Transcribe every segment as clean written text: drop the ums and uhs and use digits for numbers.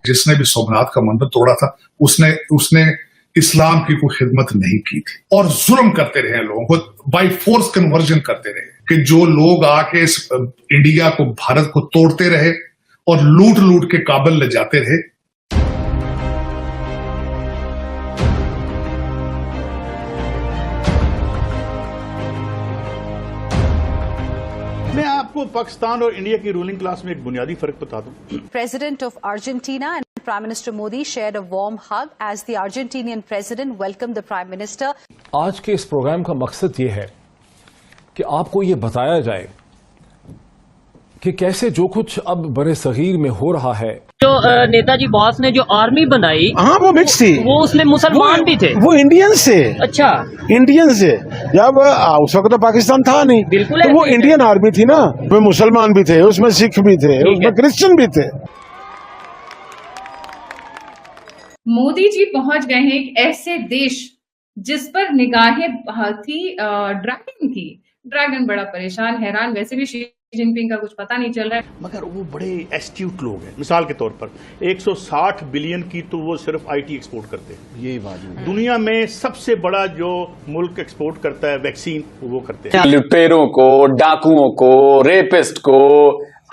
जिसने भी सोमनाथ का मंदिर तोड़ा था उसने उसने इस्लाम की कोई खिदमत नहीं की थी और जुल्म करते रहे लोगों को, बाय फोर्स कन्वर्जन करते रहे कि जो लोग आके इस इंडिया को, भारत को तोड़ते रहे और लूट लूट के काबल ले जाते रहे। मैं आपको पाकिस्तान और इंडिया की रूलिंग क्लास में एक बुनियादी फर्क बता दूं। President of Argentina and Prime Minister Modi shared a warm hug as the Argentinian president welcomed the Prime Minister. आज के इस प्रोग्राम का मकसद ये है कि आपको ये बताया जाए कि कैसे जो कुछ अब बड़े सगीर में हो रहा है। जो नेताजी बोस ने जो आर्मी बनाई, हाँ वो मिक्स थी, वो उसमें मुसलमान भी थे, वो इंडियन से। अच्छा, इंडियन से जब उस वक्त तो पाकिस्तान था नहीं, बिल्कुल तो वो इंडियन आर्मी थी ना, उसमें मुसलमान भी थे, उसमें सिख भी थे, उसमें क्रिश्चियन भी थे। मोदी जी पहुंच गए हैं एक ऐसे देश जिस पर निगाहें थी ड्रैगन की। ड्रैगन बड़ा परेशान, हैरान, वैसे भी शी जिनपिंग का कुछ पता नहीं चल रहा है, मगर वो बड़े एस्ट्यूट लोग हैं। मिसाल के तौर पर 160 बिलियन की तो वो सिर्फ आईटी एक्सपोर्ट करते हैं। ये बात दुनिया में सबसे बड़ा जो मुल्क एक्सपोर्ट करता है वैक्सीन, वो करते हैं। लुटेरों को, डाकुओं को, रेपिस्ट को,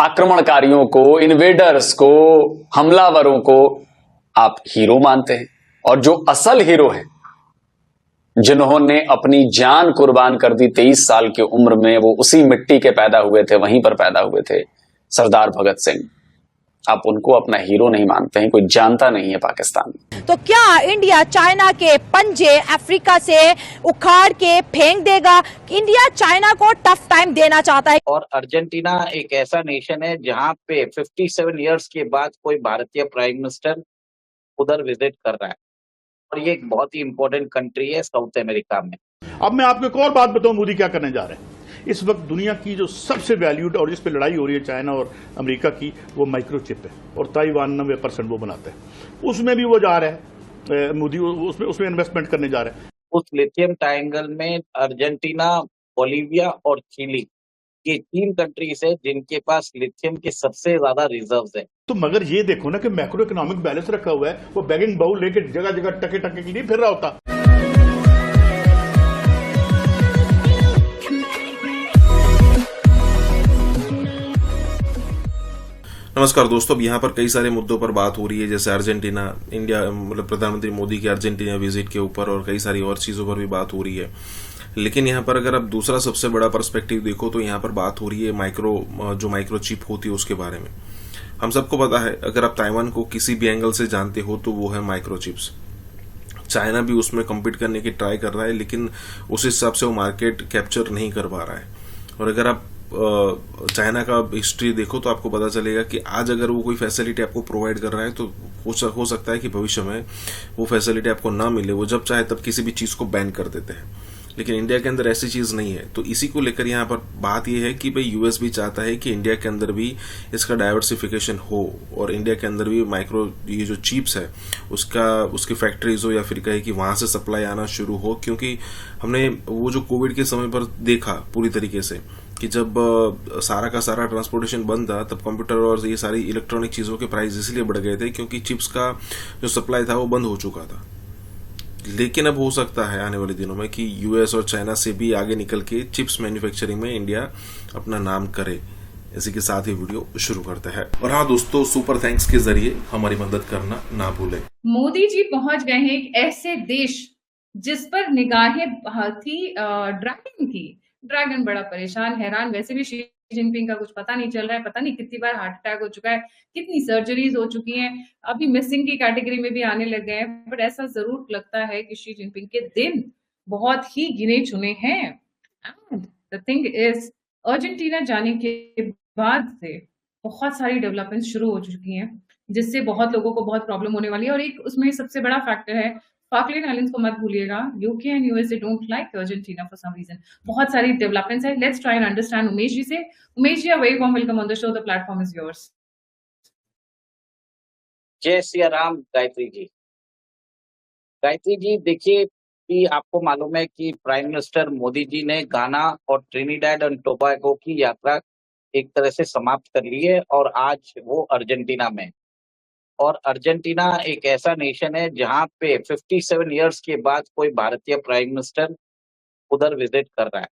आक्रमणकारियों को, इन्वेडर्स को, हमलावरों को आप हीरो मानते हैं, और जो असल हीरो है, जिन्होंने अपनी जान कुर्बान कर दी 23 साल की उम्र में, वो उसी मिट्टी के पैदा हुए थे, वहीं पर पैदा हुए थे, सरदार भगत सिंह। आप उनको अपना हीरो नहीं मानते हैं, कोई जानता नहीं है पाकिस्तान में। तो क्या इंडिया चाइना के पंजे अफ्रीका से उखाड़ के फेंक देगा? इंडिया चाइना को टफ टाइम देना चाहता है। और अर्जेंटीना एक ऐसा नेशन है जहां पे 57 इयर्स के बाद कोई भारतीय प्राइम मिनिस्टर उधर विजिट कर रहा है, और ये एक बहुत ही इंपॉर्टेंट कंट्री है साउथ अमेरिका में। अब मैं आपको एक और बात बताऊं, मोदी क्या करने जा रहे हैं। इस वक्त दुनिया की जो सबसे वैल्यूड और जिस पे लड़ाई हो रही है चाइना और अमेरिका की, वो माइक्रोचिप है, और ताइवान 90% वो बनाता है। उसमें भी वो जा रहा है, मोदी उसमें इन्वेस्टमेंट करने जा रहा है। उस लिथियम ट्रायंगल में अर्जेंटीना, बोलीविया और चिली, ये 3 कंट्रीज है जिनके पास लिथियम के सबसे ज्यादा रिजर्व्स है। तो मगर ये देखो ना कि मैक्रो इकोनॉमिक बैलेंस रखा हुआ है, वो बैगिंग बाउल लेके जगह जगह टके टके के लिए फिर रहा होता। नमस्कार दोस्तों, अब यहाँ पर कई सारे मुद्दों पर बात हो रही है, जैसे अर्जेंटीना, इंडिया, मतलब प्रधानमंत्री मोदी की अर्जेंटीना विजिट के ऊपर, और कई सारी और चीज़ों पर भी बात हो रही है। लेकिन यहाँ पर अगर आप दूसरा सबसे बड़ा पर्सपेक्टिव देखो तो यहाँ पर बात हो रही है माइक्रो चिप होती है उसके बारे में। हम सबको पता है, अगर आप ताइवान को किसी भी एंगल से जानते हो तो वो है माइक्रो चिप्स। चाइना भी उसमें कम्पीट करने की ट्राई कर रहा है, लेकिन उस हिसाब से वो मार्केट कैप्चर नहीं कर पा रहा है। और अगर आप चाइना का हिस्ट्री देखो तो आपको पता चलेगा कि आज अगर वो कोई फैसिलिटी आपको प्रोवाइड कर रहा है तो हो सकता है कि भविष्य में वो फैसिलिटी आपको ना मिले, वो जब चाहे तब किसी भी चीज़ को बैन कर देते हैं। लेकिन इंडिया के अंदर ऐसी चीज़ नहीं है। तो इसी को लेकर यहाँ पर बात यह है कि भाई यूएस भी चाहता है कि इंडिया के अंदर भी इसका डाइवर्सिफिकेशन हो, और इंडिया के अंदर भी ये जो चिप्स है उसकी फैक्ट्रीज हो, या फिर कहे कि वहाँ से सप्लाई आना शुरू हो। क्योंकि हमने वो जो कोविड के समय पर देखा पूरी तरीके से कि जब सारा का सारा ट्रांसपोर्टेशन बंद था, तब कंप्यूटर और ये सारी इलेक्ट्रॉनिक चीज़ों के प्राइस इसलिए बढ़ गए थे क्योंकि चिप्स का जो सप्लाई था वो बंद हो चुका था। लेकिन अब हो सकता है आने वाले दिनों में कि यूएस और चाइना से भी आगे निकल के चिप्स मैन्युफैक्चरिंग में इंडिया अपना नाम करे। इसी के साथ ही वीडियो शुरू करते हैं। और हाँ दोस्तों, सुपर थैंक्स के जरिए हमारी मदद करना ना भूलें। मोदी जी पहुंच गए हैं एक ऐसे देश जिस पर निगाहें थी ड्रैगन की। ड्रैगन बड़ा परेशान, हैरान, वैसे भी शी जिनपिंग का कुछ पता नहीं चल रहा है, पता नहीं कितनी बार हार्ट अटैक हो चुका है, कितनी सर्जरीज हो चुकी हैं, अभी मिसिंग की कैटेगरी में भी आने लग गए हैं। बट ऐसा जरूर लगता है कि शी जिनपिंग के दिन बहुत ही गिने चुने हैं। And the thing is, Argentina जाने के बाद से बहुत सारी डेवलपमेंट शुरू हो चुकी हैं, जिससे बहुत लोगों को बहुत प्रॉब्लम होने वाली है। और एक उसमें सबसे बड़ा फैक्टर है फाकलैंड आइलैंड्स को मत भूलिएगा। UK and USA don't like Argentina for some reason. बहुत सारी डेवलपमेंट्स है। Let's try and understand Umesh ji से। Umesh ji, very warm welcome on the show, the platform is yours. जय सिया राम गायत्री जी। गायत्री जी, देखिए कि आपको मालूम है कि प्राइम मिनिस्टर मोदी जी ने गाना और ट्रिनिडाड एंड टोबैगो की यात्रा एक तरह से समाप्त कर ली है, और आज वो अर्जेंटीना में। और अर्जेंटीना एक ऐसा नेशन है जहाँ पे 57 इयर्स के बाद कोई भारतीय प्राइम मिनिस्टर उधर विजिट कर रहा है।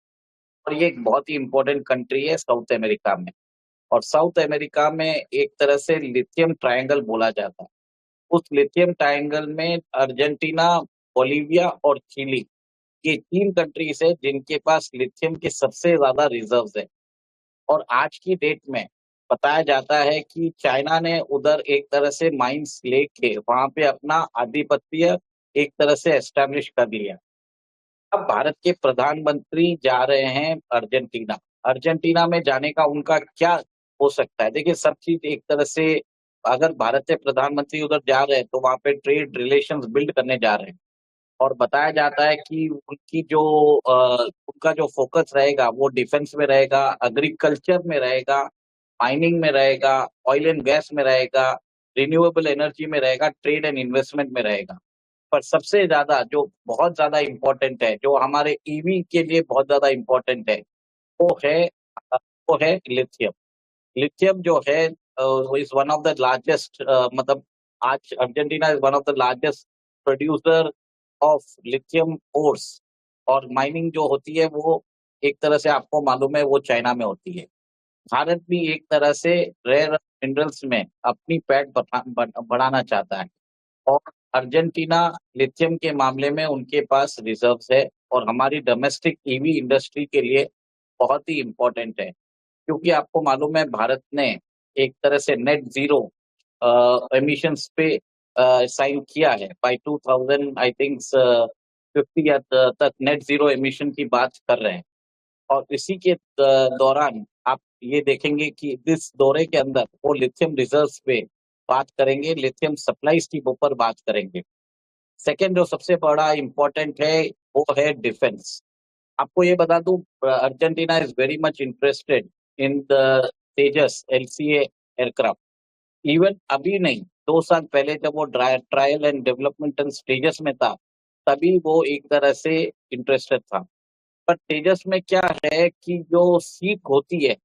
और ये एक बहुत ही इम्पोर्टेंट कंट्री है साउथ अमेरिका में। और साउथ अमेरिका में एक तरह से लिथियम ट्रायंगल बोला जाता है। उस लिथियम ट्रायंगल में अर्जेंटीना, बोलीविया और चिली, ये 3 कंट्रीज है जिनके पास लिथियम के सबसे ज्यादा रिजर्व्स है। और आज की डेट में बताया जाता है कि चाइना ने उधर एक तरह से माइंस लेके वहां पे अपना आधिपत्य एक तरह से एस्टेब्लिश कर लिया। अब भारत के प्रधानमंत्री जा रहे हैं अर्जेंटीना। अर्जेंटीना में जाने का उनका क्या हो सकता है? देखिए, सब चीज एक तरह से, अगर भारत के प्रधानमंत्री उधर जा रहे हैं तो वहां पे ट्रेड रिलेशंस बिल्ड करने जा रहे हैं। और बताया जाता है कि उनका जो फोकस रहेगा वो डिफेंस में रहेगा, एग्रीकल्चर में रहेगा, माइनिंग में रहेगा, ऑयल एंड गैस में रहेगा, रिन्यूएबल एनर्जी में रहेगा, ट्रेड एंड इन्वेस्टमेंट में रहेगा। पर सबसे ज्यादा जो बहुत ज्यादा इम्पोर्टेंट है, जो हमारे ईवी के लिए बहुत ज्यादा इम्पोर्टेंट है, वो है लिथियम। लिथियम जो है is one of the largest, मतलब आज Argentina is one of the largest producer of lithium ores. और माइनिंग जो होती है वो एक तरह से आपको मालूम है वो चाइना में होती है। भारत भी एक तरह से रेयर मिनरल्स में अपनी पैठ बढ़ाना चाहता है। और अर्जेंटीना लिथियम के मामले में उनके पास रिजर्व्स है और हमारी डोमेस्टिक ईवी इंडस्ट्री के लिए बहुत ही इम्पोर्टेंट है। क्योंकि आपको मालूम है भारत ने एक तरह से नेट जीरो एमिशंस पे साइन किया है। बाय 2000 आई थिंक 50 तक नेट जीरो एमिशन की बात कर रहे हैं। और इसी के दौरान आप ये देखेंगे कि इस दौरे के अंदर वो लिथियम रिजर्व्स पे बात करेंगे, लिथियम सप्लाईज की ऊपर बात करेंगे। सेकेंड जो सबसे बड़ा इम्पोर्टेंट है वो है डिफेंस। आपको ये बता दूं, Argentina is very much interested in the Tejas LCA aircraft. Even अभी नहीं, 2 साल पहले जब वो ट्रायल एंड डेवलपमेंटल स्टेजस में था, तभी वो एक तरह से इंटरेस्टेड था। पर तेजस में क्या है कि जो सीट होती है,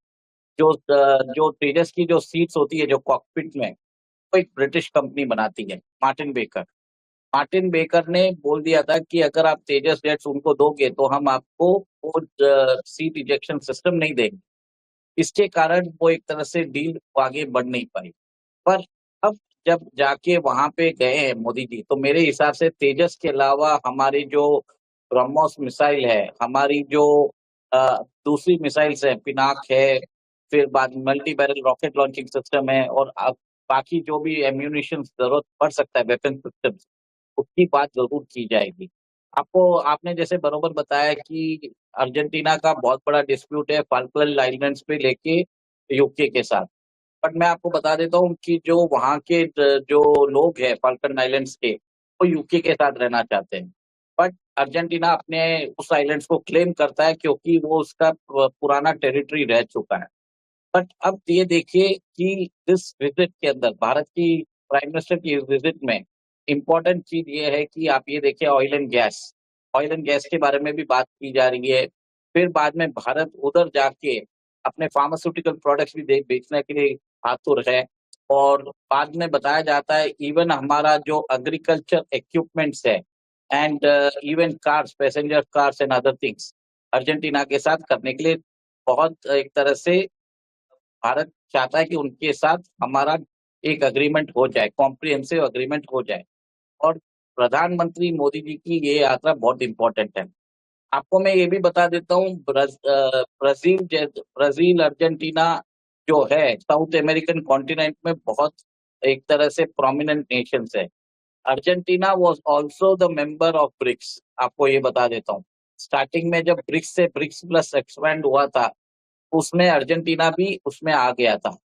जो तेजस की जो सीट्स होती है जो कॉकपिट में, वो एक ब्रिटिश कंपनी बनाती है, मार्टिन बेकर। मार्टिन बेकर ने बोल दिया था कि अगर आप तेजस जेट्स उनको दोगे तो हम आपको वो सीट इजेक्शन सिस्टम नहीं देंगे। इसके कारण वो एक तरह से डील आगे बढ़ नहीं पाई। पर अब जब जाके वहां पे गए हैं मोदी जी, तो मेरे हिसाब से तेजस के अलावा हमारी जो ब्रह्मोस मिसाइल है, हमारी जो दूसरी मिसाइल्स है, पिनाक है, फिर बाद multi barrel rocket launching system है, और बाकी जो भी एम्यूनिशन जरूरत पड़ सकता है वेपन सिस्टम, उसकी बात जरूर की जाएगी। आपने जैसे बरोबर बताया कि अर्जेंटीना का बहुत बड़ा डिस्प्यूट है फाल्कलैंड आइलैंड्स पे लेके यूके के साथ। बट मैं आपको बता देता हूँ कि जो वहाँ के जो लोग हैं फाल्कलैंड आइलैंड्स के, वो यूके के साथ रहना चाहते हैं। बट अर्जेंटीना अपने उस आइलैंड्स को क्लेम करता है क्योंकि वो उसका पुराना टेरिटरी रह चुका है। बट अब ये देखिए कि इस विजिट के अंदर, भारत की प्राइम मिनिस्टर की इस विजिट में इम्पोर्टेंट चीज ये है कि आप ये देखिए ऑयल एंड गैस के बारे में भी बात की जा रही है। फिर बाद में भारत उधर जाके अपने फार्मास्यूटिकल प्रोडक्ट्स भी बेचने के लिए आतुर है। और बाद में बताया जाता है इवन हमारा जो एग्रीकल्चर इक्विपमेंट्स है and even cars, passenger cars and other things, Argentina के साथ करने के लिए बहुत एक तरह से भारत चाहता है कि उनके साथ हमारा एक अग्रीमेंट हो जाए, कॉम्प्रिहेंसिव अग्रीमेंट हो जाए। और प्रधानमंत्री मोदी जी की ये यात्रा बहुत इंपॉर्टेंट है। आपको मैं ये भी बता देता हूँ, ब्राजील अर्जेंटीना जो है साउथ अमेरिकन कॉन्टिनेंट में बहुत एक तरह से प्रोमिनेंट नेशंस है। Argentina was also the member of BRICS. आपको ये बता देता हूँ, स्टार्टिंग में जब ब्रिक्स से ब्रिक्स प्लस एक्सपैंड हुआ था, उसमें अर्जेंटीना भी उसमें आ गया था।